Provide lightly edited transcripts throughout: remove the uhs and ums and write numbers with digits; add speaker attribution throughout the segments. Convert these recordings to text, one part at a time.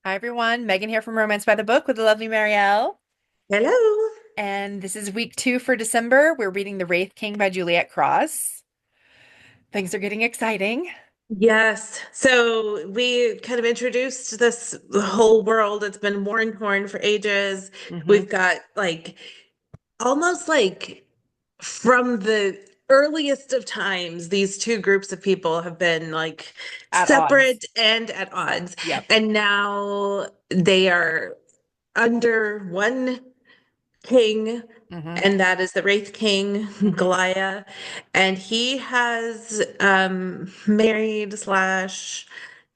Speaker 1: Hi everyone, Megan here from Romance by the Book with the lovely Marielle.
Speaker 2: Hello.
Speaker 1: And this is week 2 for December. We're reading The Wraith King by Juliette Cross. Things are getting exciting.
Speaker 2: Yes. So we kind of introduced this whole world. It's been worn torn for ages.
Speaker 1: Hmm.
Speaker 2: We've got like almost like from the earliest of times, these two groups of people have been like
Speaker 1: At odds.
Speaker 2: separate and at odds.
Speaker 1: Yep.
Speaker 2: And now they are under one king,
Speaker 1: Hmm.
Speaker 2: and that is the Wraith King,
Speaker 1: Hmm.
Speaker 2: Galaya. And he has married slash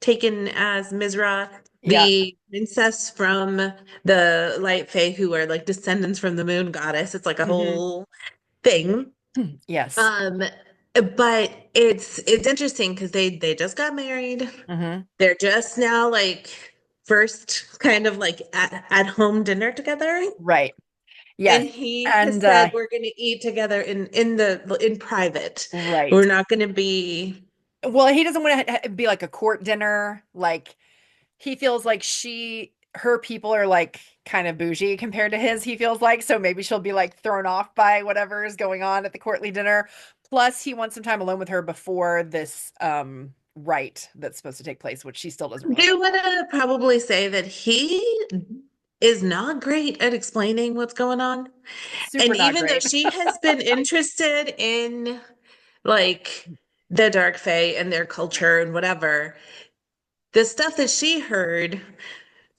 Speaker 2: taken as Mizrah,
Speaker 1: Yeah.
Speaker 2: the princess from the Light Fae, who are like descendants from the moon goddess. It's like a
Speaker 1: Hmm.
Speaker 2: whole thing.
Speaker 1: Yes.
Speaker 2: Um, but it's interesting because they just got married.
Speaker 1: Hmm.
Speaker 2: They're just now like first kind of like at home dinner together.
Speaker 1: Right. Yes.
Speaker 2: And he
Speaker 1: And
Speaker 2: has said we're going to eat together in private. We're
Speaker 1: right.
Speaker 2: not going to be.
Speaker 1: Well, he doesn't want to be like a court dinner. Like he feels like her people are like kind of bougie compared to his, he feels like. So maybe she'll be like thrown off by whatever is going on at the courtly dinner. Plus, he wants some time alone with her before this rite that's supposed to take place, which she still doesn't
Speaker 2: I
Speaker 1: really
Speaker 2: do
Speaker 1: know.
Speaker 2: want to probably say that he is not great at explaining what's going on.
Speaker 1: Super
Speaker 2: And
Speaker 1: not
Speaker 2: even though
Speaker 1: great.
Speaker 2: she has been interested in like the Dark Fae and their culture and whatever, the stuff that she heard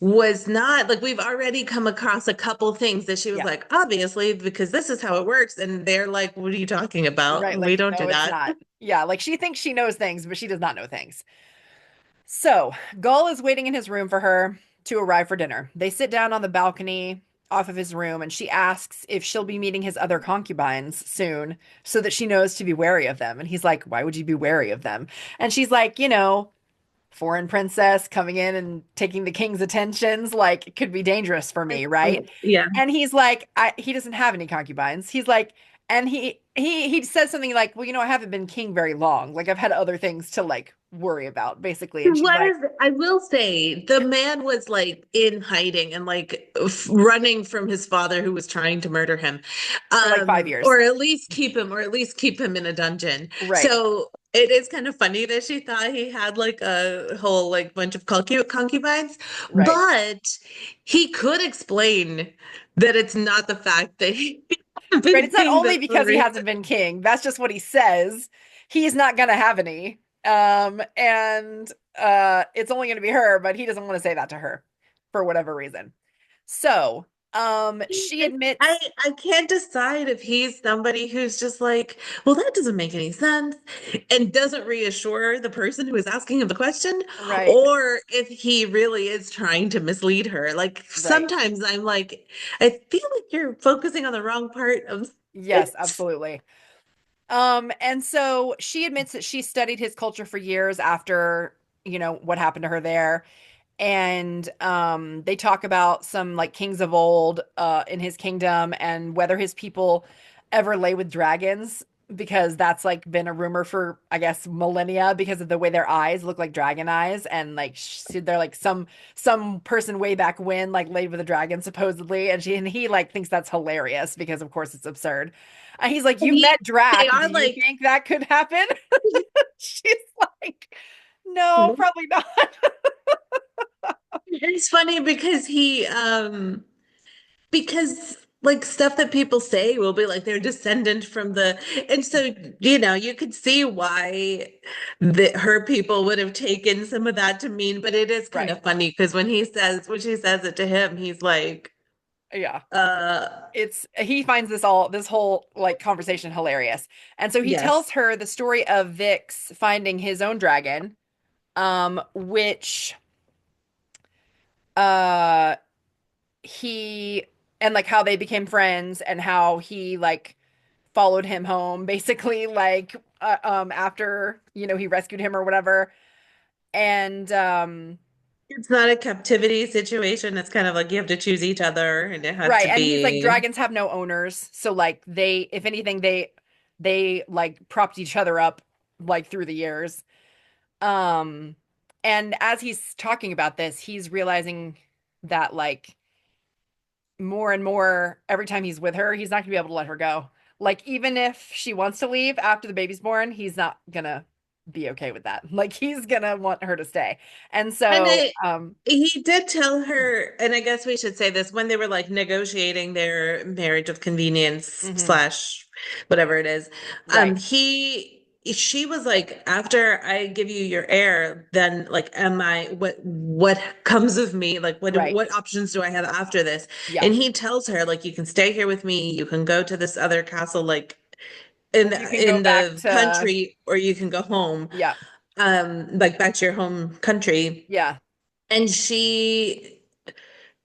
Speaker 2: was not like we've already come across a couple things that she was
Speaker 1: Yeah.
Speaker 2: like, obviously, because this is how it works. And they're like, what are you talking about?
Speaker 1: Right.
Speaker 2: We
Speaker 1: Like,
Speaker 2: don't do
Speaker 1: no, it's
Speaker 2: that.
Speaker 1: not. Yeah. Like she thinks she knows things, but she does not know things. So, Gull is waiting in his room for her to arrive for dinner. They sit down on the balcony off of his room, and she asks if she'll be meeting his other concubines soon so that she knows to be wary of them. And he's like, why would you be wary of them? And she's like, foreign princess coming in and taking the king's attentions, like, it could be dangerous for me, right?
Speaker 2: Yeah.
Speaker 1: And he's like, he doesn't have any concubines. He's like, and he says something like, well, I haven't been king very long. Like I've had other things to like worry about, basically.
Speaker 2: He
Speaker 1: And she's like,
Speaker 2: was, I will say, the man was like in hiding and like running from his father who was trying to murder him.
Speaker 1: for like 5 years.
Speaker 2: Or at least keep him, or at least keep him in a dungeon.
Speaker 1: Right.
Speaker 2: So it is kind of funny that she thought he had like a whole like bunch of concubines,
Speaker 1: Right.
Speaker 2: but he could explain that it's not the fact that he
Speaker 1: Right.
Speaker 2: been
Speaker 1: It's not
Speaker 2: king
Speaker 1: only
Speaker 2: that's the
Speaker 1: because he
Speaker 2: reason.
Speaker 1: hasn't been king. That's just what he says. He's not gonna have any. And it's only gonna be her, but he doesn't want to say that to her for whatever reason. So, she
Speaker 2: I
Speaker 1: admits,
Speaker 2: I can't decide if he's somebody who's just like, well, that doesn't make any sense, and doesn't reassure the person who is asking him the question,
Speaker 1: right,
Speaker 2: or if he really is trying to mislead her. Like
Speaker 1: right.
Speaker 2: sometimes I'm like, I feel like you're focusing on the wrong part of
Speaker 1: Yes,
Speaker 2: it.
Speaker 1: absolutely. And so she admits that she studied his culture for years after, what happened to her there. And they talk about some like kings of old in his kingdom and whether his people ever lay with dragons because that's like been a rumor for I guess millennia because of the way their eyes look like dragon eyes and like they're like some person way back when like laid with a dragon supposedly and he like thinks that's hilarious because of course it's absurd. And he's like, you've
Speaker 2: He,
Speaker 1: met
Speaker 2: they
Speaker 1: Drac, do
Speaker 2: are
Speaker 1: you
Speaker 2: like,
Speaker 1: think that could happen? She's like, no, probably not.
Speaker 2: it's funny because because like stuff that people say will be like they're descendant from the and so you could see why her people would have taken some of that to mean, but it is kind
Speaker 1: Right.
Speaker 2: of funny because when she says it to him, he's like
Speaker 1: Yeah.
Speaker 2: uh
Speaker 1: It's he finds this whole like conversation hilarious. And so he tells
Speaker 2: yes.
Speaker 1: her the story of Vix finding his own dragon, which uh he and like how they became friends and how he like followed him home basically like after, he rescued him or whatever. And
Speaker 2: It's not a captivity situation. It's kind of like you have to choose each other and it has
Speaker 1: right,
Speaker 2: to
Speaker 1: and he's like
Speaker 2: be
Speaker 1: dragons have no owners, so like they if anything they like propped each other up like through the years. Um And as he's talking about this, he's realizing that like more and more every time he's with her, he's not gonna be able to let her go. Like even if she wants to leave after the baby's born, he's not gonna be okay with that. Like he's gonna want her to stay. And
Speaker 2: And
Speaker 1: so
Speaker 2: he did tell her, and I guess we should say this when they were like negotiating their marriage of convenience
Speaker 1: mhm,
Speaker 2: slash whatever it is.
Speaker 1: right,
Speaker 2: She was like, after I give you your heir, then like, am I what comes of me? Like,
Speaker 1: right.
Speaker 2: what options do I have after this?
Speaker 1: Yeah.
Speaker 2: And he tells her, like, you can stay here with me, you can go to this other castle, like
Speaker 1: Or you can go
Speaker 2: in
Speaker 1: back
Speaker 2: the
Speaker 1: to
Speaker 2: country, or you can go home,
Speaker 1: yeah,
Speaker 2: like back to your home country.
Speaker 1: yeah,
Speaker 2: And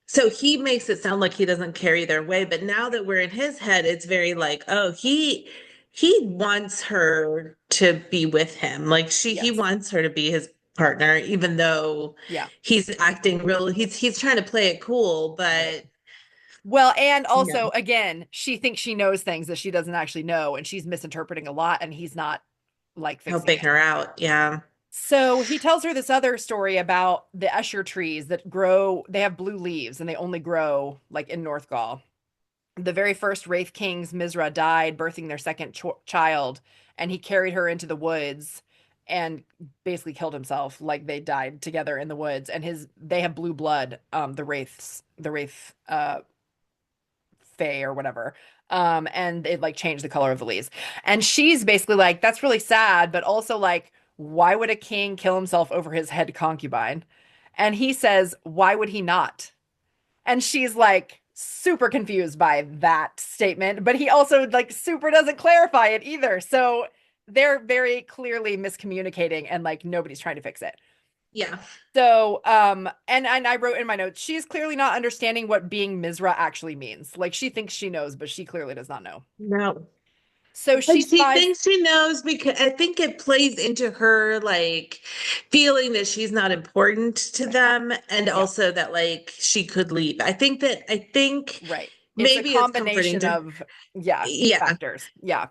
Speaker 2: so he makes it sound like he doesn't carry their way, but now that we're in his head, it's very like, oh, he wants her to be with him. Like he
Speaker 1: yes,
Speaker 2: wants her to be his partner, even though
Speaker 1: yeah,
Speaker 2: he's trying to play it cool,
Speaker 1: right.
Speaker 2: but
Speaker 1: Well, and
Speaker 2: yeah,
Speaker 1: also again, she thinks she knows things that she doesn't actually know, and she's misinterpreting a lot, and he's not like fixing
Speaker 2: helping
Speaker 1: it.
Speaker 2: her out. Yeah.
Speaker 1: So he tells her this other story about the Escher trees that grow, they have blue leaves and they only grow like in North Gaul. The very first Wraith kings, Mizrah, died birthing their second child, and he carried her into the woods and basically killed himself. Like they died together in the woods, and they have blue blood, the Wraith Fae or whatever. And it like changed the color of the leaves. And she's basically like, that's really sad, but also like, why would a king kill himself over his head concubine? And he says, why would he not? And she's like super confused by that statement, but he also like super doesn't clarify it either. So they're very clearly miscommunicating and like nobody's trying to fix it.
Speaker 2: Yeah.
Speaker 1: So, and I wrote in my notes, she's clearly not understanding what being Mizrah actually means. Like she thinks she knows, but she clearly does not know.
Speaker 2: No.
Speaker 1: So
Speaker 2: But
Speaker 1: she
Speaker 2: she
Speaker 1: spies,
Speaker 2: thinks she knows because I think it plays into her like feeling that she's not important to
Speaker 1: right?
Speaker 2: them, and
Speaker 1: Yeah,
Speaker 2: also that like she could leave. I think
Speaker 1: right. It's a
Speaker 2: maybe it's comforting
Speaker 1: combination
Speaker 2: to,
Speaker 1: of, yeah,
Speaker 2: yeah,
Speaker 1: factors. Yeah.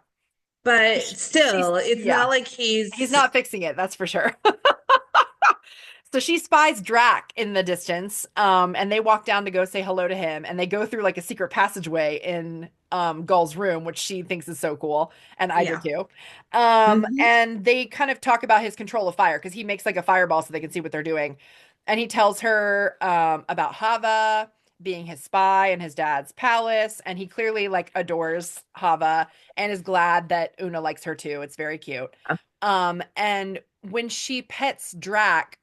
Speaker 2: but still, it's
Speaker 1: Yeah,
Speaker 2: not like
Speaker 1: he's
Speaker 2: he's,
Speaker 1: not fixing it, that's for sure. So she spies Drac in the distance, and they walk down to go say hello to him, and they go through like a secret passageway in Gull's room, which she thinks is so cool, and I did
Speaker 2: yeah.
Speaker 1: too.
Speaker 2: Hmm.
Speaker 1: And they kind of talk about his control of fire because he makes like a fireball so they can see what they're doing, and he tells her about Hava being his spy in his dad's palace, and he clearly like adores Hava and is glad that Una likes her too. It's very cute. And when she pets Drac,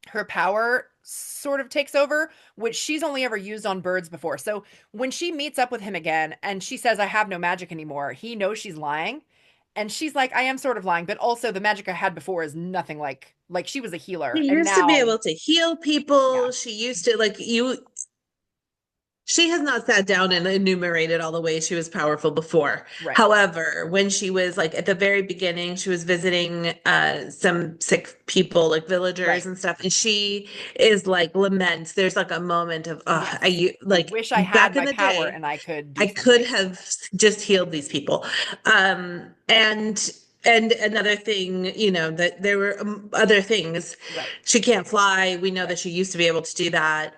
Speaker 1: her power sort of takes over, which she's only ever used on birds before. So when she meets up with him again and she says, I have no magic anymore, he knows she's lying. And she's like, I am sort of lying, but also the magic I had before is nothing like she was a healer.
Speaker 2: She
Speaker 1: And
Speaker 2: used to be
Speaker 1: now,
Speaker 2: able to heal
Speaker 1: yeah,
Speaker 2: people. She used to like you. She has not sat down and enumerated all the ways she was powerful before.
Speaker 1: right,
Speaker 2: However, when she was like at the very beginning, she was visiting some sick people, like villagers
Speaker 1: right.
Speaker 2: and stuff, and she is like laments. There's like a moment of,
Speaker 1: Yes. I
Speaker 2: like
Speaker 1: wish I had
Speaker 2: back in
Speaker 1: my
Speaker 2: the
Speaker 1: power
Speaker 2: day,
Speaker 1: and I could
Speaker 2: I
Speaker 1: do
Speaker 2: could
Speaker 1: something.
Speaker 2: have just healed these people. And another thing, that there were other things.
Speaker 1: Right.
Speaker 2: She can't fly. We know
Speaker 1: Right.
Speaker 2: that she used to be able to do that.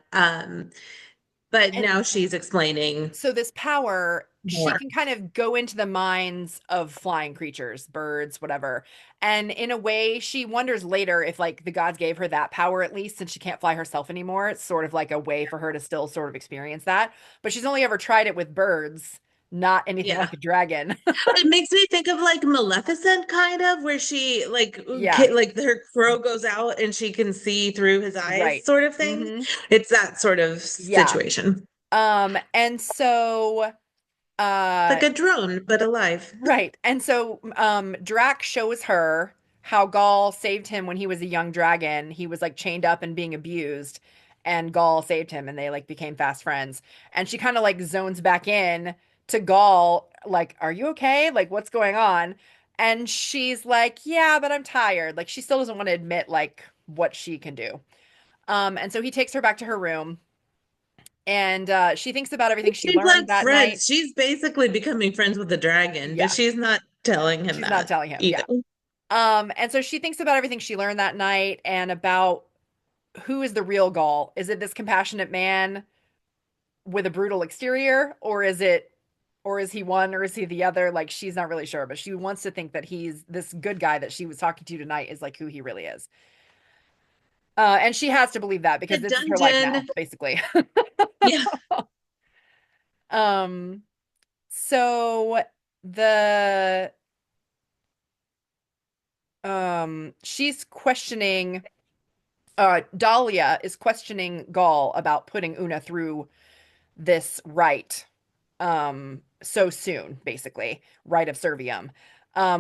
Speaker 2: But
Speaker 1: And
Speaker 2: now she's explaining
Speaker 1: so this power, she
Speaker 2: more.
Speaker 1: can kind of go into the minds of flying creatures, birds, whatever. And in a way, she wonders later if like the gods gave her that power at least since she can't fly herself anymore. It's sort of like a way for her to still sort of experience that. But she's only ever tried it with birds, not anything
Speaker 2: Yeah.
Speaker 1: like a dragon.
Speaker 2: It makes me think of like Maleficent kind of where she
Speaker 1: Yeah,
Speaker 2: like her crow goes out and she can see through his eyes
Speaker 1: right.
Speaker 2: sort of thing.
Speaker 1: Hmm.
Speaker 2: It's that sort of
Speaker 1: Yeah.
Speaker 2: situation.
Speaker 1: And so
Speaker 2: Like
Speaker 1: uh
Speaker 2: a drone but alive.
Speaker 1: right. And so Drac shows her how Gaul saved him when he was a young dragon. He was like chained up and being abused, and Gaul saved him and they like became fast friends. And she kind of like zones back in to Gaul like, "Are you okay? Like what's going on?" And she's like, "Yeah, but I'm tired." Like she still doesn't want to admit like what she can do. And so he takes her back to her room and she thinks about everything she
Speaker 2: She's
Speaker 1: learned
Speaker 2: like
Speaker 1: that night.
Speaker 2: friends. She's basically becoming friends with the dragon, but
Speaker 1: Yeah,
Speaker 2: she's not telling him
Speaker 1: she's not
Speaker 2: that
Speaker 1: telling him.
Speaker 2: either.
Speaker 1: Yeah. And so she thinks about everything she learned that night and about who is the real Goll. Is it this compassionate man with a brutal exterior, or is he one, or is he the other? Like she's not really sure, but she wants to think that he's this good guy that she was talking to tonight is like who he really is. And she has to believe that because
Speaker 2: The
Speaker 1: this is her life
Speaker 2: dungeon.
Speaker 1: now, basically.
Speaker 2: Yeah.
Speaker 1: um, so the she's questioning Dalya is questioning Goll about putting Una through this rite so soon, basically, rite of servium.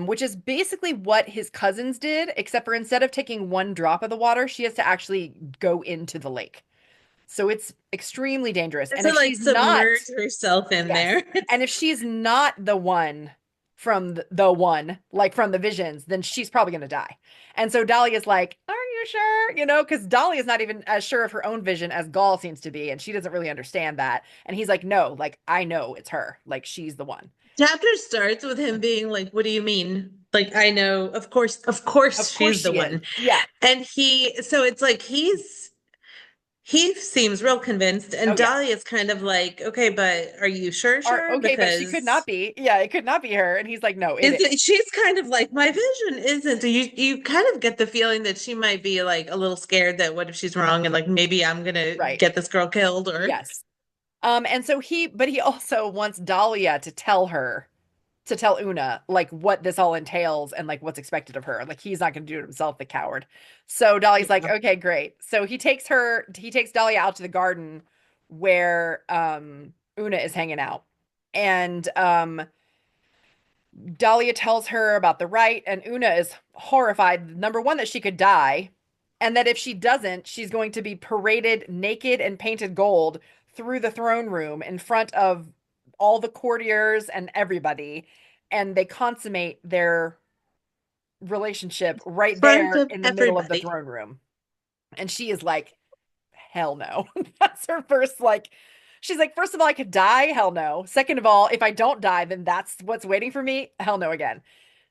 Speaker 1: Which is basically what his cousins did, except for instead of taking one drop of the water, she has to actually go into the lake. So it's extremely dangerous. And
Speaker 2: So
Speaker 1: if
Speaker 2: like
Speaker 1: she's not,
Speaker 2: submerge herself in
Speaker 1: yes,
Speaker 2: there.
Speaker 1: and if she's not the one from the one, like from the visions, then she's probably going to die. And so Dahlia's like, are you sure? You know, because Dahlia's not even as sure of her own vision as Gaul seems to be. And she doesn't really understand that. And he's like, no, like, I know it's her. Like, she's the one.
Speaker 2: Chapter starts with him being like, "What do you mean?" Like, I know, of course
Speaker 1: Of course
Speaker 2: she's the
Speaker 1: she is.
Speaker 2: one.
Speaker 1: Yeah.
Speaker 2: And so it's like he seems real convinced,
Speaker 1: Oh,
Speaker 2: and
Speaker 1: yeah.
Speaker 2: Dahlia's kind of like, "Okay, but are you
Speaker 1: Are
Speaker 2: sure?
Speaker 1: okay, but she could not
Speaker 2: Because
Speaker 1: be. Yeah, it could not be her. And he's like, no, it is.
Speaker 2: she's kind of like, my vision isn't." You kind of get the feeling that she might be like a little scared that what if she's wrong and like maybe I'm gonna
Speaker 1: Right.
Speaker 2: get this girl killed or
Speaker 1: Yes. And so but he also wants Dahlia to tell Una like what this all entails and like what's expected of her. Like he's not going to do it himself, the coward. So Dolly's like,
Speaker 2: yeah.
Speaker 1: okay, great. So he takes Dahlia out to the garden where Una is hanging out. And Dahlia tells her about the rite, and Una is horrified. Number one, that she could die, and that if she doesn't, she's going to be paraded naked and painted gold through the throne room in front of all the courtiers and everybody. And they consummate their relationship right
Speaker 2: Front
Speaker 1: there
Speaker 2: of
Speaker 1: in the middle of the
Speaker 2: everybody.
Speaker 1: throne room. And she is like, hell no. That's her first, like, she's like, first of all, I could die. Hell no. Second of all, if I don't die, then that's what's waiting for me. Hell no again.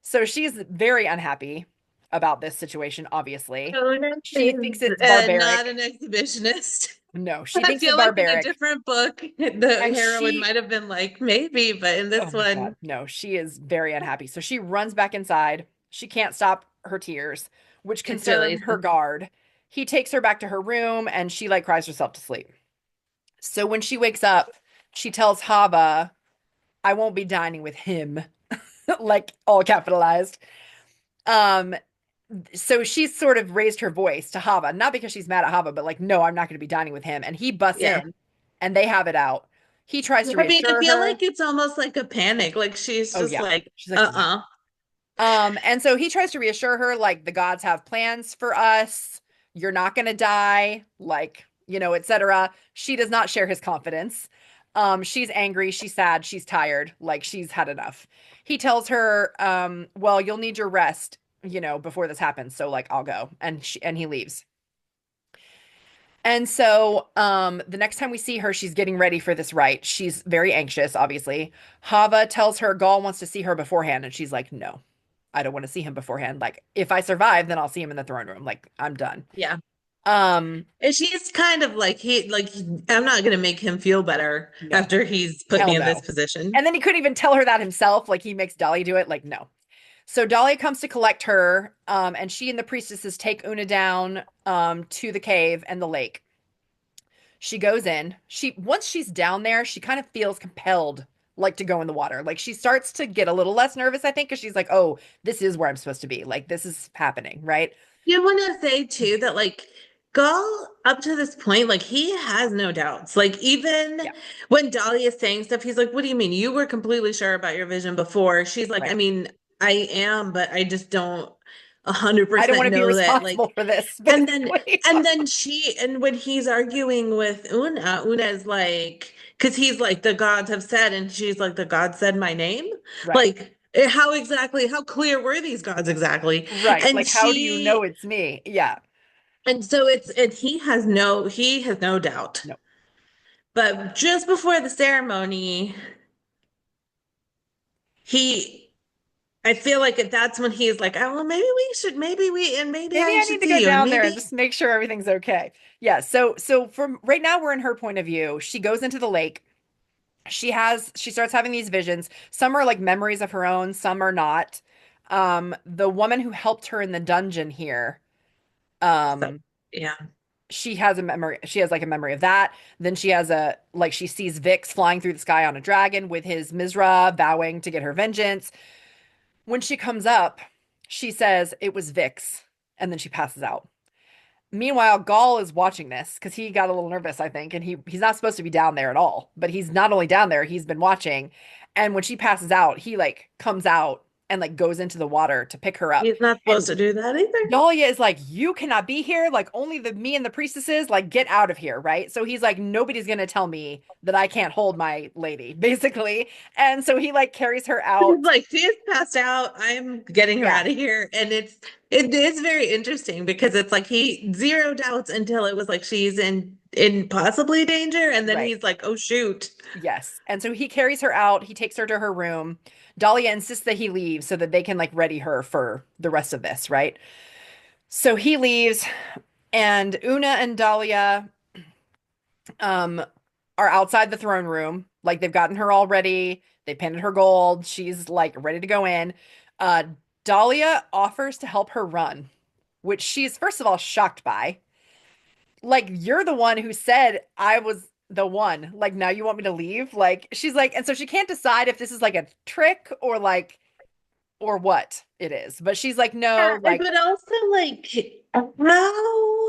Speaker 1: So she's very unhappy about this situation, obviously.
Speaker 2: Conan
Speaker 1: She thinks
Speaker 2: is
Speaker 1: it's
Speaker 2: not
Speaker 1: barbaric.
Speaker 2: an exhibitionist.
Speaker 1: No, she
Speaker 2: I
Speaker 1: thinks it's
Speaker 2: feel like in a
Speaker 1: barbaric.
Speaker 2: different book, the
Speaker 1: And
Speaker 2: heroine
Speaker 1: she,
Speaker 2: might have been like, maybe, but in
Speaker 1: oh
Speaker 2: this
Speaker 1: my God,
Speaker 2: one,
Speaker 1: no, she is very unhappy. So she runs back inside. She can't stop her tears, which
Speaker 2: it's really
Speaker 1: concern her guard. He takes her back to her room and she like cries herself to sleep. So when she wakes up, she tells Hava, I won't be dining with him, like all capitalized. Um, so she's sort of raised her voice to Hava, not because she's mad at Hava, but like, no, I'm not going to be dining with him. And he busts
Speaker 2: yeah.
Speaker 1: in and they have it out. He tries to
Speaker 2: I mean, I
Speaker 1: reassure
Speaker 2: feel
Speaker 1: her.
Speaker 2: like it's almost like a panic. Like she's
Speaker 1: Oh,
Speaker 2: just
Speaker 1: yeah.
Speaker 2: like,
Speaker 1: She's like, no.
Speaker 2: uh-uh.
Speaker 1: And so he tries to reassure her, like, the gods have plans for us. You're not going to die, like, you know, etc. She does not share his confidence. She's angry, she's sad, she's tired, like, she's had enough. He tells her, well, you'll need your rest, you know, before this happens. So, like, I'll go. And he leaves. And so, the next time we see her, she's getting ready for this rite. She's very anxious, obviously. Hava tells her Gaul wants to see her beforehand, and she's like, no. I don't want to see him beforehand. Like, if I survive, then I'll see him in the throne room. Like, I'm done.
Speaker 2: Yeah.
Speaker 1: Um,
Speaker 2: And she's kind of like, I'm not gonna make him feel better
Speaker 1: no,
Speaker 2: after he's put
Speaker 1: hell
Speaker 2: me in this
Speaker 1: no.
Speaker 2: position.
Speaker 1: And then he couldn't even tell her that himself. Like, he makes Dolly do it. Like, no. So Dolly comes to collect her, and she and the priestesses take Una down to the cave and the lake. She goes in. Once she's down there, she kind of feels compelled like to go in the water. Like she starts to get a little less nervous, I think, because she's like, "Oh, this is where I'm supposed to be. Like this is happening, right?"
Speaker 2: You want to say too that like Gull up to this point, like he has no doubts. Like even
Speaker 1: Yeah,
Speaker 2: when Dolly is saying stuff, he's like, "What do you mean? You were completely sure about your vision before." She's like, "I
Speaker 1: right.
Speaker 2: mean, I am, but I just don't a hundred
Speaker 1: I don't want
Speaker 2: percent
Speaker 1: to be
Speaker 2: know that." Like,
Speaker 1: responsible for this,
Speaker 2: and then
Speaker 1: basically.
Speaker 2: and when he's arguing with Una's like, because he's like, "The gods have said," and she's like, "The gods said my name."
Speaker 1: Right.
Speaker 2: Like, how clear were these gods exactly?
Speaker 1: Right.
Speaker 2: And
Speaker 1: Like, how do you
Speaker 2: she
Speaker 1: know it's me? Yeah.
Speaker 2: and so he has no doubt.
Speaker 1: No.
Speaker 2: But just before the ceremony, he I feel like that's when he's like, oh, well, maybe we should, maybe we, and maybe
Speaker 1: Maybe
Speaker 2: I
Speaker 1: I need
Speaker 2: should
Speaker 1: to go
Speaker 2: see you, and
Speaker 1: down there and
Speaker 2: maybe
Speaker 1: just make sure everything's okay. Yeah, so from right now we're in her point of view. She goes into the lake. She starts having these visions. Some are like memories of her own, some are not. The woman who helped her in the dungeon here,
Speaker 2: so,
Speaker 1: um,
Speaker 2: yeah.
Speaker 1: she has a memory. She has like a memory of that. Then she has a like she sees Vix flying through the sky on a dragon with his Mizrah vowing to get her vengeance. When she comes up, she says it was Vix, and then she passes out. Meanwhile, Goll is watching this because he got a little nervous, I think, and he's not supposed to be down there at all. But he's not only down there, he's been watching. And when she passes out, he like comes out and like goes into the water to pick her up.
Speaker 2: He's not supposed
Speaker 1: And
Speaker 2: to do that either.
Speaker 1: Dalya is like, "You cannot be here. Like only the me and the priestesses, like get out of here, right?" So he's like, "Nobody's gonna tell me that I can't hold my lady," basically. And so he like carries her
Speaker 2: He's
Speaker 1: out.
Speaker 2: like, she is passed out. I'm getting her
Speaker 1: Yeah,
Speaker 2: out of here. And it is very interesting because it's like he zero doubts until it was like she's in possibly danger. And then
Speaker 1: right.
Speaker 2: he's like, oh shoot.
Speaker 1: Yes. And so he carries her out. He takes her to her room. Dahlia insists that he leave so that they can like ready her for the rest of this, right? So he leaves, and Una and Dahlia um are outside the throne room. Like they've gotten her all ready. They painted her gold. She's like ready to go in. Uh Dahlia offers to help her run, which she's first of all shocked by. Like you're the one who said I was the one. Like now you want me to leave? Like she's like, and so she can't decide if this is like a trick or like or what it is. But she's like,
Speaker 2: Yeah,
Speaker 1: no, like
Speaker 2: but also like how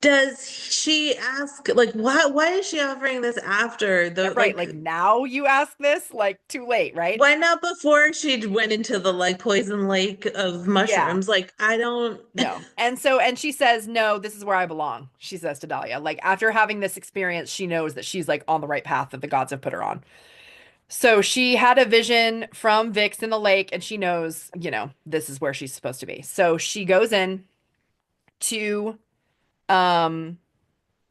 Speaker 2: does she ask like why is she offering this after
Speaker 1: yeah,
Speaker 2: the
Speaker 1: right. Like
Speaker 2: like
Speaker 1: now you ask this, like too late, right?
Speaker 2: why not before she went into the like poison lake of
Speaker 1: Yeah.
Speaker 2: mushrooms? Like I don't
Speaker 1: No. And she says, no, this is where I belong. She says to Dahlia, like after having this experience, she knows that she's like on the right path that the gods have put her on. So she had a vision from Vix in the lake, and she knows, this is where she's supposed to be. So she goes in to um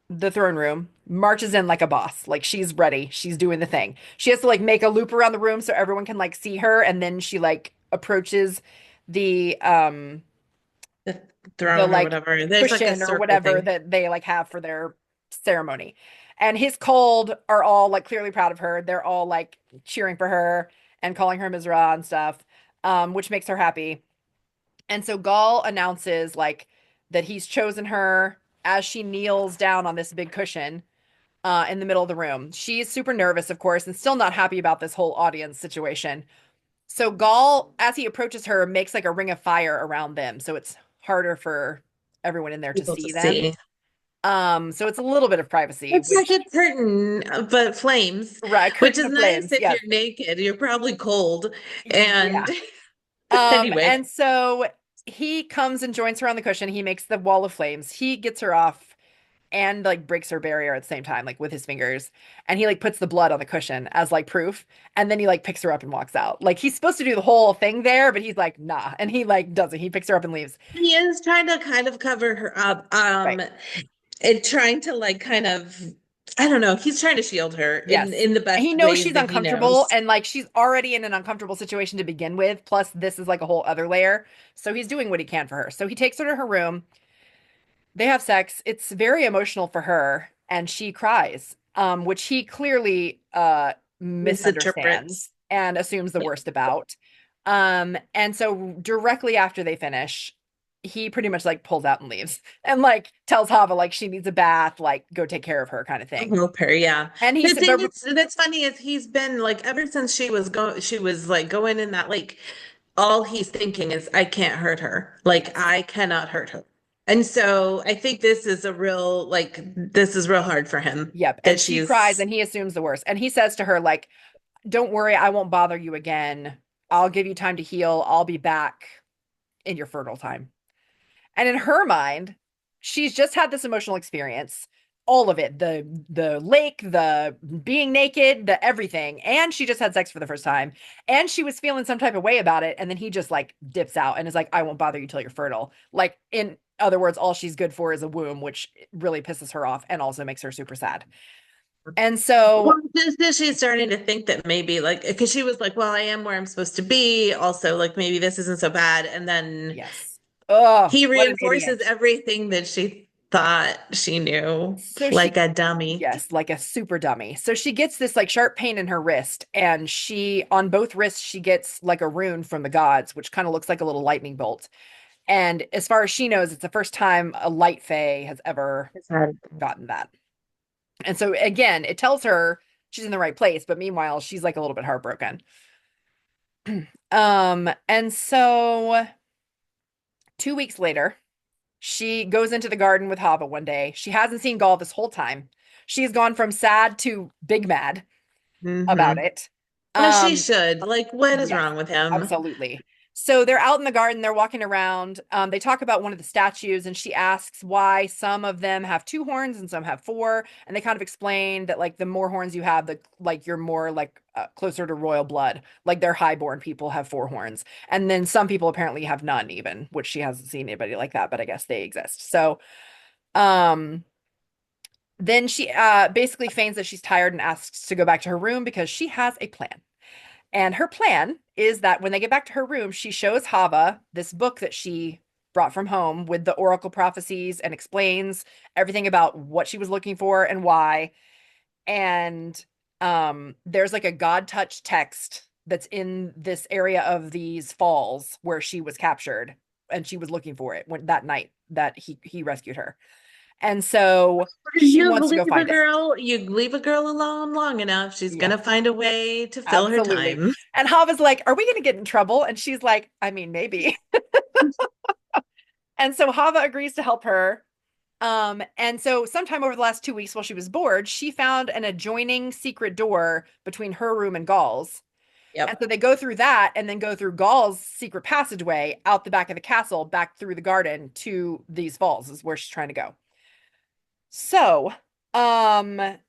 Speaker 1: the throne room, marches in like a boss. Like she's ready. She's doing the thing. She has to like make a loop around the room so everyone can like see her, and then she like approaches the
Speaker 2: the
Speaker 1: the
Speaker 2: throne or
Speaker 1: like
Speaker 2: whatever. There's like a
Speaker 1: cushion or
Speaker 2: circle
Speaker 1: whatever
Speaker 2: thing.
Speaker 1: that they like have for their ceremony. And his cold are all like clearly proud of her. They're all like cheering for her and calling her Mizrah and stuff, which makes her happy. And so Gaul announces like that he's chosen her as she kneels down on this big cushion in the middle of the room. She's super nervous, of course, and still not happy about this whole audience situation. So Gaul, as he approaches her, makes like a ring of fire around them, so it's harder for everyone in there to
Speaker 2: People to
Speaker 1: see them.
Speaker 2: see.
Speaker 1: So it's a little bit of privacy,
Speaker 2: It's like
Speaker 1: which
Speaker 2: a curtain, but flames,
Speaker 1: right,
Speaker 2: which
Speaker 1: curtain
Speaker 2: is
Speaker 1: of
Speaker 2: nice
Speaker 1: flames,
Speaker 2: if
Speaker 1: yes,
Speaker 2: you're naked. You're probably cold.
Speaker 1: yeah.
Speaker 2: And anyway,
Speaker 1: And so he comes and joins her on the cushion. He makes the wall of flames. He gets her off and like breaks her barrier at the same time, like with his fingers. And he like puts the blood on the cushion as like proof. And then he like picks her up and walks out. Like he's supposed to do the whole thing there, but he's like, nah. And he like doesn't. He picks her up and leaves.
Speaker 2: he is trying to kind of cover her up.
Speaker 1: Right.
Speaker 2: And trying to like kind of, I don't know, he's trying to shield her
Speaker 1: Yes.
Speaker 2: in the
Speaker 1: And
Speaker 2: best
Speaker 1: he knows
Speaker 2: ways
Speaker 1: she's
Speaker 2: that he
Speaker 1: uncomfortable,
Speaker 2: knows.
Speaker 1: and like she's already in an uncomfortable situation to begin with. Plus, this is like a whole other layer. So he's doing what he can for her. So he takes her to her room. They have sex. It's very emotional for her, and she cries, which he clearly misunderstands
Speaker 2: Misinterprets.
Speaker 1: and assumes the worst about. And so directly after they finish, he pretty much like pulls out and leaves and like tells Hava like she needs a bath, like go take care of her kind of thing.
Speaker 2: Help her, yeah.
Speaker 1: And he
Speaker 2: The
Speaker 1: said,
Speaker 2: thing
Speaker 1: but
Speaker 2: that's funny is he's been like ever since she was like going in that lake, all he's thinking is I can't hurt her. Like
Speaker 1: yes.
Speaker 2: I cannot hurt her. And so I think this is a real like this is real hard for him
Speaker 1: Yep. And
Speaker 2: that
Speaker 1: she cries
Speaker 2: she's
Speaker 1: and he assumes the worst. And he says to her, like, don't worry, I won't bother you again. I'll give you time to heal. I'll be back in your fertile time. And in her mind, she's just had this emotional experience, all of it, the lake, the being naked, the everything, and she just had sex for the first time, and she was feeling some type of way about it, and then he just like dips out and is like, I won't bother you till you're fertile. Like in other words, all she's good for is a womb, which really pisses her off and also makes her super sad. And
Speaker 2: Well,
Speaker 1: so,
Speaker 2: just she's starting to think that maybe like because she was like, well, I am where I'm supposed to be. Also, like maybe this isn't so bad. And then
Speaker 1: yes. Oh,
Speaker 2: he
Speaker 1: what an
Speaker 2: reinforces
Speaker 1: idiot.
Speaker 2: everything that she thought she knew,
Speaker 1: So
Speaker 2: like
Speaker 1: she,
Speaker 2: a dummy.
Speaker 1: yes, like a super dummy. So she gets this like sharp pain in her wrist, and on both wrists, she gets like a rune from the gods, which kind of looks like a little lightning bolt. And as far as she knows, it's the first time a light fae has ever
Speaker 2: His head.
Speaker 1: gotten that. And so again, it tells her she's in the right place, but meanwhile, she's like a little bit heartbroken. And so 2 weeks later, she goes into the garden with Hava one day. She hasn't seen Gaul this whole time. She's gone from sad to big mad about
Speaker 2: Mm-hmm.
Speaker 1: it.
Speaker 2: As she
Speaker 1: Um,
Speaker 2: should. Like, what is
Speaker 1: Yes,
Speaker 2: wrong with him?
Speaker 1: absolutely. So they're out in the garden, they're walking around. They talk about one of the statues, and she asks why some of them have two horns and some have four. And they kind of explain that, like, the more horns you have, the like you're more like closer to royal blood. Like their highborn people have four horns, and then some people apparently have none, even, which she hasn't seen anybody like that, but I guess they exist. So, um, then she basically feigns that she's tired and asks to go back to her room because she has a plan. And her plan is that when they get back to her room, she shows Hava this book that she brought from home with the oracle prophecies and explains everything about what she was looking for and why. And there's like a God touch text that's in this area of these falls where she was captured, and she was looking for it when that night that he rescued her. And so she wants to go find it.
Speaker 2: You leave a girl alone long enough, she's
Speaker 1: Yes.
Speaker 2: gonna find a way to fill her
Speaker 1: Absolutely.
Speaker 2: time.
Speaker 1: And Hava's like, "Are we going to get in trouble?" And she's like, "I mean, maybe." And so Hava agrees to help her. And so sometime over the last 2 weeks while she was bored, she found an adjoining secret door between her room and Gall's. And so
Speaker 2: Yep.
Speaker 1: they go through that and then go through Gall's secret passageway out the back of the castle, back through the garden to these falls, is where she's trying to go. So, um,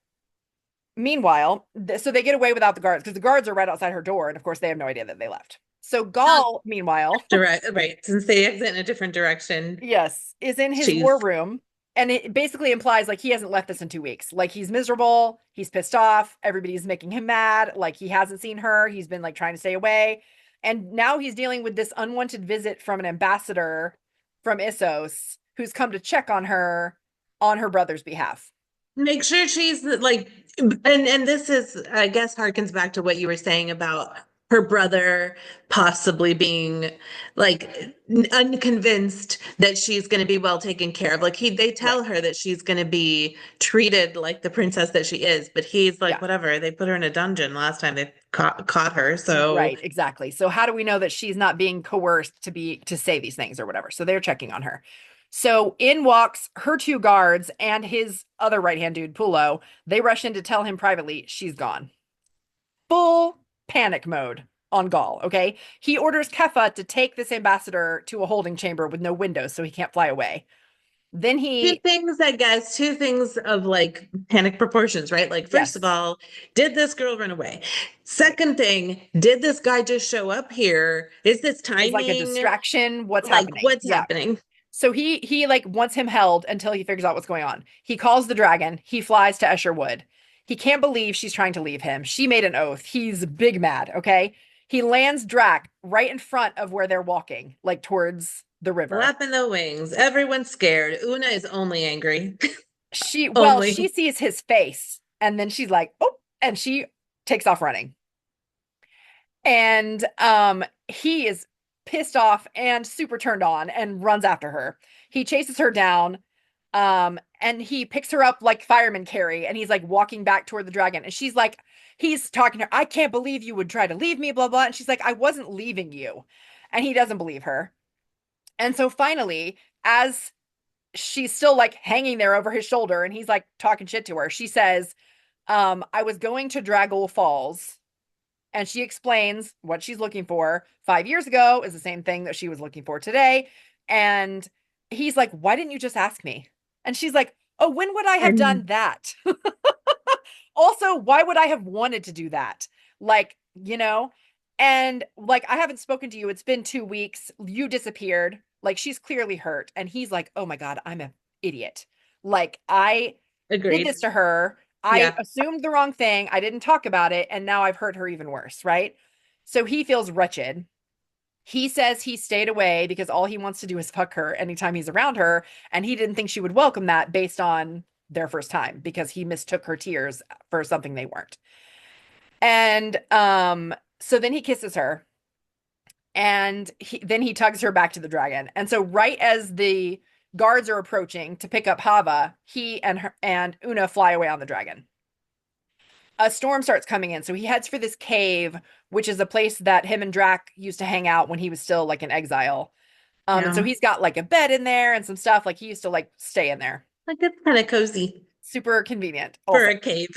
Speaker 1: meanwhile, so they get away without the guards because the guards are right outside her door, and of course they have no idea that they left. So Gall, meanwhile,
Speaker 2: Direct, right. Since they exit in a different direction,
Speaker 1: yes, is in his war
Speaker 2: she's
Speaker 1: room, and it basically implies like he hasn't left this in 2 weeks. Like he's miserable, he's pissed off, everybody's making him mad. Like he hasn't seen her, he's been like trying to stay away, and now he's dealing with this unwanted visit from an ambassador from Issos who's come to check on her brother's behalf.
Speaker 2: make sure she's like, and this is, I guess, harkens back to what you were saying about her brother possibly being like unconvinced that she's going to be well taken care of. Like they
Speaker 1: Right.
Speaker 2: tell her that she's going to be treated like the princess that she is, but he's like,
Speaker 1: Yeah.
Speaker 2: whatever. They put her in a dungeon last time they caught her, so
Speaker 1: Right, exactly. So how do we know that she's not being coerced to say these things or whatever? So they're checking on her. So in walks her two guards and his other right-hand dude, Pulo. They rush in to tell him privately she's gone. Full panic mode on Gaul, okay? He orders Kepha to take this ambassador to a holding chamber with no windows so he can't fly away. Then
Speaker 2: two
Speaker 1: he,
Speaker 2: things, I guess, two things of like panic proportions, right? Like, first of
Speaker 1: yes,
Speaker 2: all, did this girl run away?
Speaker 1: right.
Speaker 2: Second thing, did this guy just show up here? Is this
Speaker 1: Is like a
Speaker 2: timing?
Speaker 1: distraction. What's
Speaker 2: Like,
Speaker 1: happening?
Speaker 2: what's
Speaker 1: Yeah.
Speaker 2: happening?
Speaker 1: So he like wants him held until he figures out what's going on. He calls the dragon. He flies to Escherwood. He can't believe she's trying to leave him. She made an oath. He's big mad, okay? He lands Drac right in front of where they're walking, like towards the river.
Speaker 2: Flapping the wings. Everyone's scared. Una is only angry.
Speaker 1: She
Speaker 2: Only.
Speaker 1: sees his face and then she's like, "Oh," and she takes off running. And he is pissed off and super turned on and runs after her. He chases her down. And he picks her up like firemen carry, and he's like walking back toward the dragon. And she's like, he's talking to her, "I can't believe you would try to leave me, blah, blah." And she's like, "I wasn't leaving you." And he doesn't believe her. And so finally, as she's still like hanging there over his shoulder and he's like talking shit to her, she says, "I was going to Draggle Falls." And she explains what she's looking for 5 years ago is the same thing that she was looking for today. And he's like, "Why didn't you just ask me?" And she's like, "Oh, when would I have
Speaker 2: And
Speaker 1: done that?" Also, why would I have wanted to do that? Like, and like, I haven't spoken to you. It's been 2 weeks. You disappeared. Like, she's clearly hurt. And he's like, "Oh my God, I'm an idiot. Like, I did
Speaker 2: agreed.
Speaker 1: this to her. I
Speaker 2: Yeah.
Speaker 1: assumed the wrong thing. I didn't talk about it. And now I've hurt her even worse. Right. So he feels wretched. He says he stayed away because all he wants to do is fuck her anytime he's around her. And he didn't think she would welcome that based on their first time because he mistook her tears for something they weren't. And so then he kisses her and then he tugs her back to the dragon. And so right as the guards are approaching to pick up Hava, he and Una fly away on the dragon. A storm starts coming in, so he heads for this cave, which is a place that him and Drac used to hang out when he was still like in exile. And so
Speaker 2: Yeah.
Speaker 1: he's got like a bed in there and some stuff. Like he used to like stay in there.
Speaker 2: Like it's kind of cozy
Speaker 1: Super convenient,
Speaker 2: for
Speaker 1: also.
Speaker 2: a cave.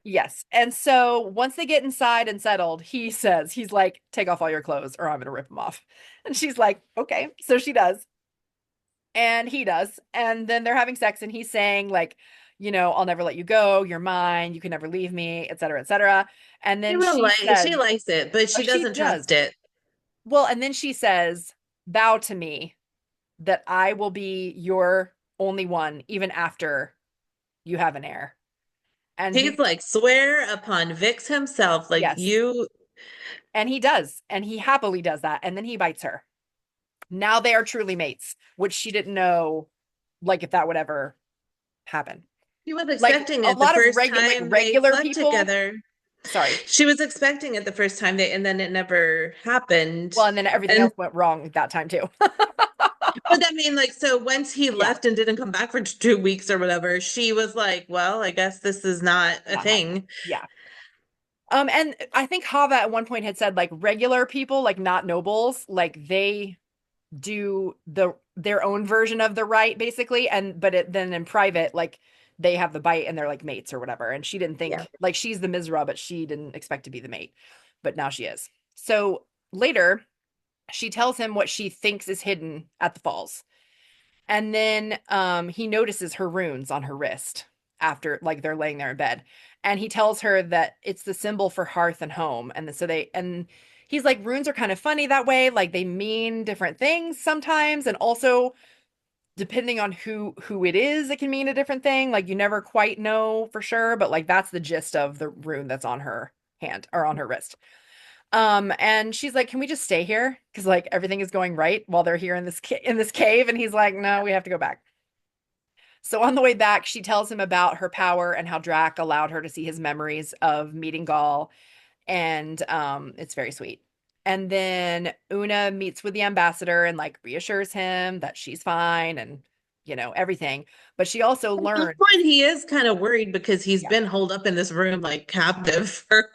Speaker 1: Yes. And so once they get inside and settled, he says, he's like, take off all your clothes or I'm gonna rip them off. And she's like, okay. So she does. And he does. And then they're having sex, and he's saying, like, I'll never let you go. You're mine. You can never leave me, et cetera, et cetera. And then she
Speaker 2: She
Speaker 1: says,
Speaker 2: likes it, but
Speaker 1: oh,
Speaker 2: she
Speaker 1: she
Speaker 2: doesn't
Speaker 1: does.
Speaker 2: trust it.
Speaker 1: Well, and then she says, vow to me that I will be your only one, even after you have an heir. And
Speaker 2: He's
Speaker 1: he,
Speaker 2: like, swear upon Vix himself, like
Speaker 1: yes.
Speaker 2: you.
Speaker 1: And he does. And he happily does that. And then he bites her. Now they are truly mates, which she didn't know, like, if that would ever happen.
Speaker 2: She was
Speaker 1: Like
Speaker 2: expecting
Speaker 1: a
Speaker 2: it the
Speaker 1: lot of
Speaker 2: first time they
Speaker 1: regular
Speaker 2: slept
Speaker 1: people.
Speaker 2: together.
Speaker 1: Sorry.
Speaker 2: She was expecting it the first time and then it never happened.
Speaker 1: Well, and then everything
Speaker 2: And
Speaker 1: else went wrong that time too.
Speaker 2: but I mean, like, so once he
Speaker 1: Yeah,
Speaker 2: left and didn't come back for 2 weeks or whatever, she was like, well, I guess this is not a
Speaker 1: not happening.
Speaker 2: thing.
Speaker 1: Yeah. And I think Hava at one point had said like regular people, like not nobles, like they do their own version of the rite basically, and then in private, like they have the bite and they're like mates or whatever. And she didn't
Speaker 2: Yeah.
Speaker 1: think like she's the Mizrah, but she didn't expect to be the mate, but now she is. So later, she tells him what she thinks is hidden at the falls. And then he notices her runes on her wrist after like they're laying there in bed. And he tells her that it's the symbol for hearth and home. And he's like, runes are kind of funny that way. Like they mean different things sometimes. And also depending on who it is, it can mean a different thing. Like you never quite know for sure, but like that's the gist of the rune that's on her hand or on her wrist. And she's like, "Can we just stay here? Because like everything is going right while they're here in this cave." And he's like, "No, we have to go back." So on the way back, she tells him about her power and how Drac allowed her to see his memories of meeting Goll, and it's very sweet. And then Una meets with the ambassador and like reassures him that she's fine and everything. But she also
Speaker 2: At this
Speaker 1: learned,
Speaker 2: point, he is kind of worried because he's
Speaker 1: yeah,
Speaker 2: been holed up in this room like captive for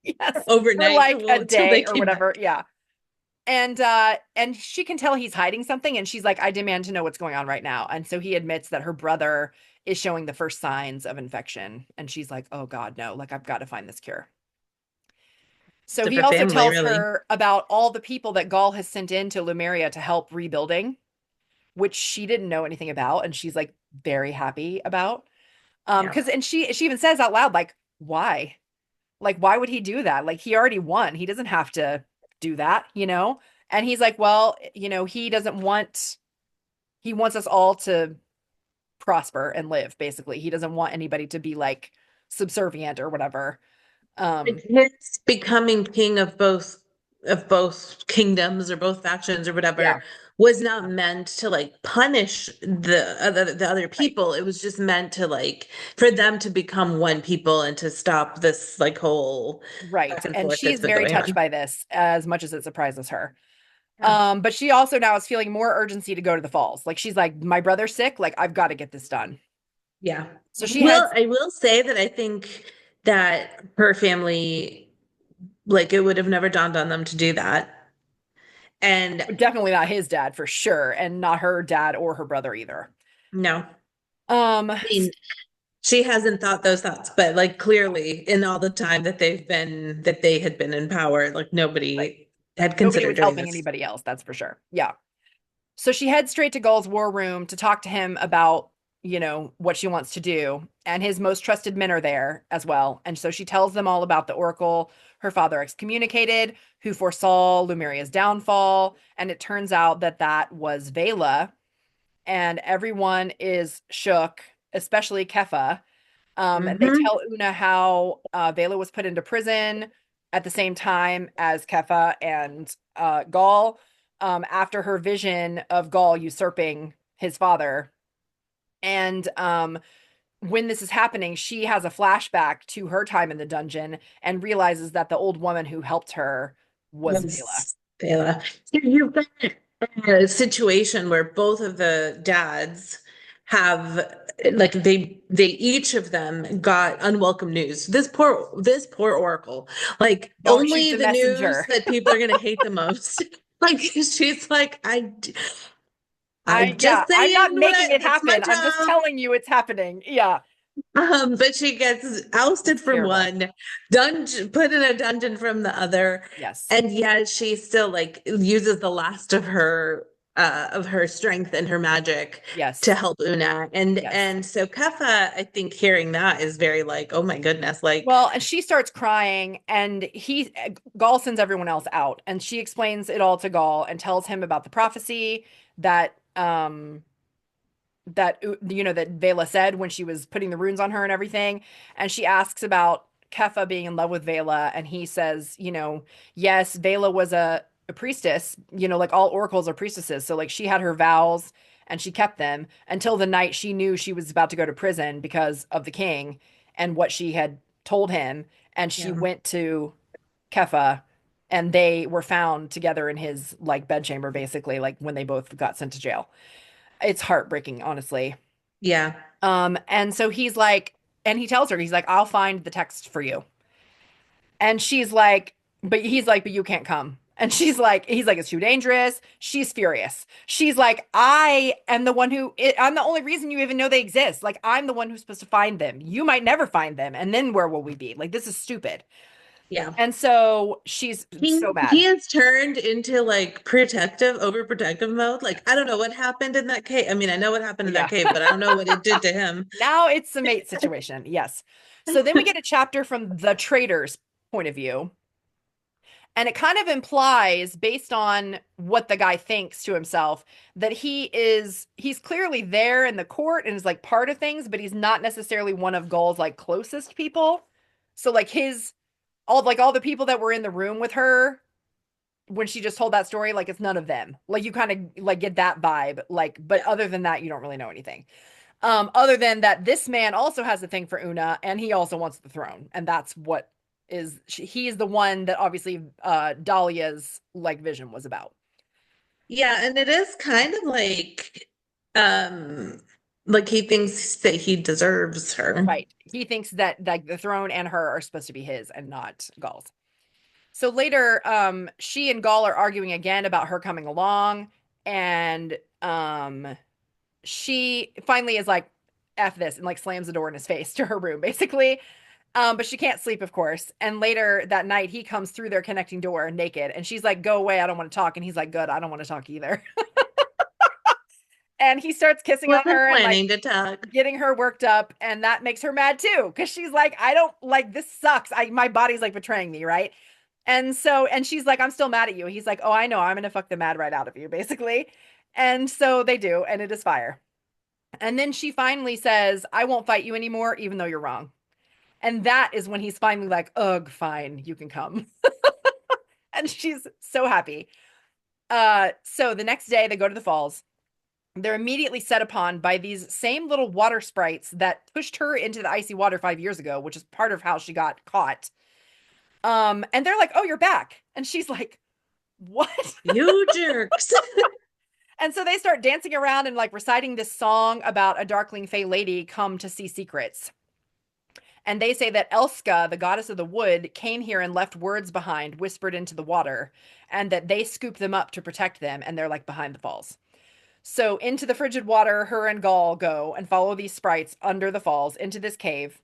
Speaker 1: yes, for
Speaker 2: overnight
Speaker 1: like a
Speaker 2: till they
Speaker 1: day or
Speaker 2: came back.
Speaker 1: whatever, yeah. And she can tell he's hiding something and she's like, I demand to know what's going on right now. And so he admits that her brother is showing the first signs of infection and she's like, oh god, no, like I've got to find this cure. So
Speaker 2: Of
Speaker 1: he
Speaker 2: her
Speaker 1: also
Speaker 2: family,
Speaker 1: tells
Speaker 2: really.
Speaker 1: her about all the people that Gaul has sent into Lumeria to help rebuilding, which she didn't know anything about and she's like very happy about.
Speaker 2: Yeah.
Speaker 1: Because and she even says out loud like, why? Like, why would he do that? Like, he already won. He doesn't have to do that? And he's like, well, he doesn't want, he wants us all to prosper and live, basically. He doesn't want anybody to be like subservient or whatever.
Speaker 2: Like
Speaker 1: Um,
Speaker 2: his becoming king of both kingdoms or both factions or
Speaker 1: yeah,
Speaker 2: whatever was not meant to like punish the other
Speaker 1: right.
Speaker 2: people. It was just meant to like for them to become one people and to stop this like whole
Speaker 1: Right.
Speaker 2: back and
Speaker 1: And
Speaker 2: forth that's
Speaker 1: she's
Speaker 2: been
Speaker 1: very
Speaker 2: going
Speaker 1: touched
Speaker 2: on.
Speaker 1: by this as much as it surprises her.
Speaker 2: Yeah.
Speaker 1: But she also now is feeling more urgency to go to the falls. Like she's like, my brother's sick, like I've got to get this done.
Speaker 2: Yeah.
Speaker 1: So she heads
Speaker 2: I will say that I think that her family, like, it would have never dawned on them to do that. And
Speaker 1: definitely not his dad for sure, and not her dad or her brother either.
Speaker 2: no, I
Speaker 1: Um,
Speaker 2: mean, she hasn't thought those thoughts, but like clearly in all the time that they had been in power, like
Speaker 1: right.
Speaker 2: nobody had
Speaker 1: Nobody
Speaker 2: considered
Speaker 1: was
Speaker 2: doing
Speaker 1: helping
Speaker 2: this.
Speaker 1: anybody else, that's for sure. Yeah. So she heads straight to Gull's war room to talk to him about, what she wants to do. And his most trusted men are there as well. And so she tells them all about the oracle her father excommunicated, who foresaw Lumeria's downfall. And it turns out that that was Vela. And everyone is shook, especially Kefa. And they
Speaker 2: Hmm.
Speaker 1: tell Una how Vela was put into prison at the same time as Kefa and Goll, after her vision of Goll usurping his father. And when this is happening, she has a flashback to her time in the dungeon and realizes that the old woman who helped her was Vela.
Speaker 2: Yes, Bella. You've got a situation where both of the dads have like they each of them got unwelcome news. This poor Oracle. Like
Speaker 1: Don't shoot
Speaker 2: only
Speaker 1: the
Speaker 2: the news
Speaker 1: messenger.
Speaker 2: that people are gonna hate the most. Like she's like, I'm
Speaker 1: Yeah,
Speaker 2: just
Speaker 1: I'm not
Speaker 2: saying
Speaker 1: making it
Speaker 2: that's my
Speaker 1: happen. I'm just
Speaker 2: job.
Speaker 1: telling you it's happening. Yeah,
Speaker 2: But she gets ousted
Speaker 1: it's
Speaker 2: from
Speaker 1: terrible.
Speaker 2: one, dungeon put in a dungeon from the other,
Speaker 1: Yes.
Speaker 2: and yet she still like uses the last of her strength and her magic to
Speaker 1: Yes.
Speaker 2: help Una. And
Speaker 1: Yes.
Speaker 2: and so Keffa, I think hearing that is very like, oh my goodness, like
Speaker 1: Well, and she starts crying, and Gaul sends everyone else out, and she explains it all to Gaul and tells him about the prophecy that that Vela said when she was putting the runes on her and everything. And she asks about Kefa being in love with Vela, and he says, yes, Vela was a priestess, like all oracles are priestesses. So like she had her vows and she kept them until the night she knew she was about to go to prison because of the king and what she had told him. And she
Speaker 2: yeah.
Speaker 1: went to Kefa, and they were found together in his like bedchamber, basically, like when they both got sent to jail. It's heartbreaking, honestly.
Speaker 2: Yeah.
Speaker 1: And so and he tells her, he's like, I'll find the text for you. And she's like, but you can't come. And he's like, it's too dangerous. She's furious. She's like, I'm the only reason you even know they exist. Like, I'm the one who's supposed to find them. You might never find them. And then where will we be? Like, this is stupid.
Speaker 2: Yeah.
Speaker 1: And so she's
Speaker 2: He
Speaker 1: so
Speaker 2: he
Speaker 1: mad.
Speaker 2: has turned into like protective, overprotective mode. Like I don't know what happened in that cave. I mean, I know what happened in that
Speaker 1: Yeah.
Speaker 2: cave, but I don't know what it did to him.
Speaker 1: Now it's the mate situation. Yes. So then we get a chapter from the trader's point of view. And it kind of implies, based on what the guy thinks to himself, that he's clearly there in the court and is like part of things, but he's not necessarily one of Gull's like closest people. So like all the people that were in the room with her when she just told that story, like it's none of them. Like you kind of like get that vibe. Like, but
Speaker 2: Yeah.
Speaker 1: other than that, you don't really know anything. Other than that, this man also has a thing for Una, and he also wants the throne, and that's what he's the one that obviously Dahlia's like vision was about.
Speaker 2: Yeah, and it is kind of um like he thinks that he deserves her.
Speaker 1: Right. He thinks that like the throne and her are supposed to be his and not Gaul's. So later, she and Gaul are arguing again about her coming along, and she finally is like, F this, and like slams the door in his face to her room, basically. But she can't sleep, of course. And later that night, he comes through their connecting door naked, and she's like, "Go away, I don't want to talk." And he's like, "Good, I don't want to talk either." And he starts kissing on
Speaker 2: Wasn't
Speaker 1: her and like
Speaker 2: planning to talk.
Speaker 1: getting her worked up, and that makes her mad too, because she's like, "I don't like this sucks. My body's like betraying me, right?" And she's like, "I'm still mad at you." He's like, "Oh, I know. I'm gonna fuck the mad right out of you, basically." And so they do, and it is fire. And then she finally says, "I won't fight you anymore, even though you're wrong." And that is when he's finally like, "Ugh, fine, you can come." And she's so happy. So the next day they go to the falls. They're immediately set upon by these same little water sprites that pushed her into the icy water 5 years ago, which is part of how she got caught. And they're like, "Oh, you're back." And she's like, "What?"
Speaker 2: You jerks.
Speaker 1: And so they start dancing around and like reciting this song about a darkling fey lady come to see secrets. And they say that Elska, the goddess of the wood, came here and left words behind, whispered into the water, and that they scoop them up to protect them, and they're like behind the falls. So into the frigid water, her and Gaul go and follow these sprites under the falls into this cave.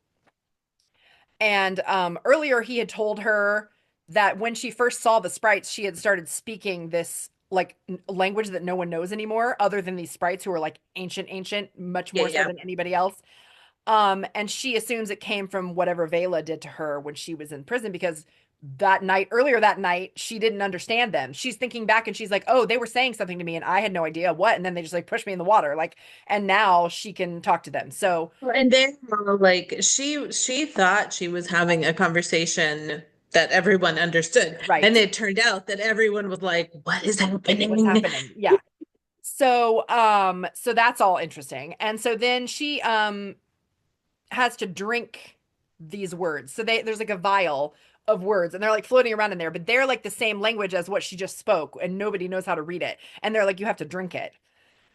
Speaker 1: And earlier he had told her that when she first saw the sprites, she had started speaking this like language that no one knows anymore, other than these sprites who are like ancient, much
Speaker 2: Yeah,
Speaker 1: more so
Speaker 2: yeah.
Speaker 1: than anybody else. And she assumes it came from whatever Vela did to her when she was in prison, because that night, earlier that night, she didn't understand them. She's thinking back and she's like, oh, they were saying something to me and I had no idea what. And then they just like pushed me in the water. Like, and now she can talk to them. So,
Speaker 2: Well, and then like she thought she was having a conversation that everyone understood. And
Speaker 1: right.
Speaker 2: it turned out that everyone was like, what is
Speaker 1: What's
Speaker 2: happening?
Speaker 1: happening? Yeah. So that's all interesting. And so then she has to drink these words. So there's like a vial of words and they're like floating around in there, but they're like the same language as what she just spoke and nobody knows how to read it. And they're like, you have to drink it.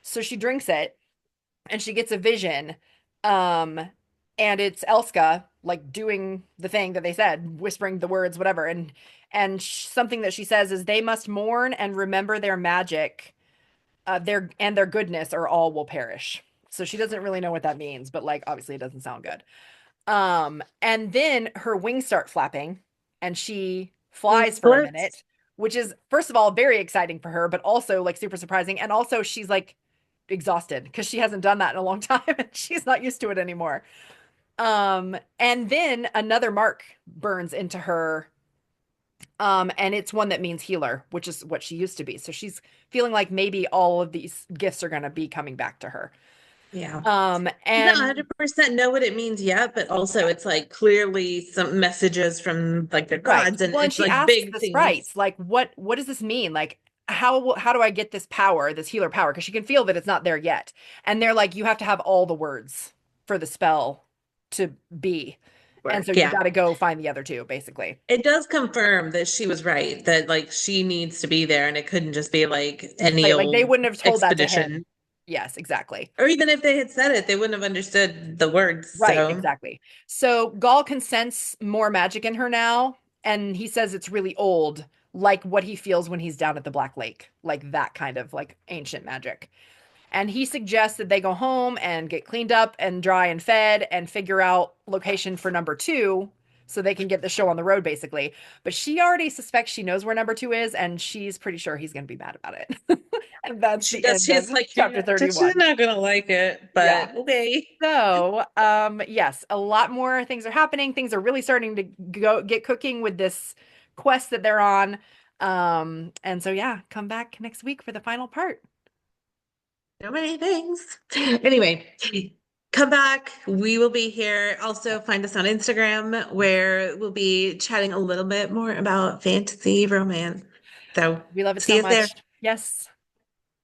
Speaker 1: So she drinks it and she gets a vision. Um, and it's Elska like doing the thing that they said, whispering the words, whatever. And something that she says is they must mourn and remember their magic, their goodness, or all will perish. So she doesn't really know what that means, but like obviously it doesn't sound good. And then her wings start flapping and she flies for a
Speaker 2: What?
Speaker 1: minute, which is first of all very exciting for her, but also like super surprising. And also she's like exhausted because she hasn't done that in a long time and she's not used to it anymore. And then another mark burns into her. And it's one that means healer, which is what she used to be. So she's feeling like maybe all of these gifts are going to be coming back to her.
Speaker 2: Yeah. Not
Speaker 1: And
Speaker 2: 100% know what it means yet, but also it's like clearly some messages from like the
Speaker 1: right.
Speaker 2: gods and
Speaker 1: Well, and
Speaker 2: it's
Speaker 1: she
Speaker 2: like
Speaker 1: asks
Speaker 2: big
Speaker 1: the
Speaker 2: things.
Speaker 1: sprites, like, what does this mean? Like, how do I get this power, this healer power? Because she can feel that it's not there yet. And they're like, you have to have all the words for the spell to be. And so
Speaker 2: Work.
Speaker 1: you
Speaker 2: Yeah.
Speaker 1: got to go find the other two, basically.
Speaker 2: It does confirm that she was right, that like she needs to be there and it couldn't just be like any
Speaker 1: Like they
Speaker 2: old
Speaker 1: wouldn't have told that to him.
Speaker 2: expedition.
Speaker 1: Yes, exactly.
Speaker 2: Or even if they had said it, they wouldn't have understood the words.
Speaker 1: Right,
Speaker 2: So
Speaker 1: exactly. So Gaul can sense more magic in her now, and he says it's really old, like what he feels when he's down at the Black Lake, like that kind of like ancient magic. And he suggests that they go home and get cleaned up and dry and fed and figure out location for number two so they can get the show on the road, basically. But she already suspects she knows where number two is, and she's pretty sure he's going to be mad about it. And that's
Speaker 2: she
Speaker 1: the
Speaker 2: does,
Speaker 1: end of
Speaker 2: she's like,
Speaker 1: chapter
Speaker 2: she's
Speaker 1: 31.
Speaker 2: not gonna like it,
Speaker 1: Yeah.
Speaker 2: but okay.
Speaker 1: So, yes, a lot more things are happening. Things are really starting to go get cooking with this quest that they're on. And so yeah, come back next week for the final part.
Speaker 2: So many things. Anyway, come back. We will be here. Also, find us on Instagram where we'll be chatting a little bit more about fantasy romance. So,
Speaker 1: We love it
Speaker 2: see
Speaker 1: so
Speaker 2: us there.
Speaker 1: much. Yes.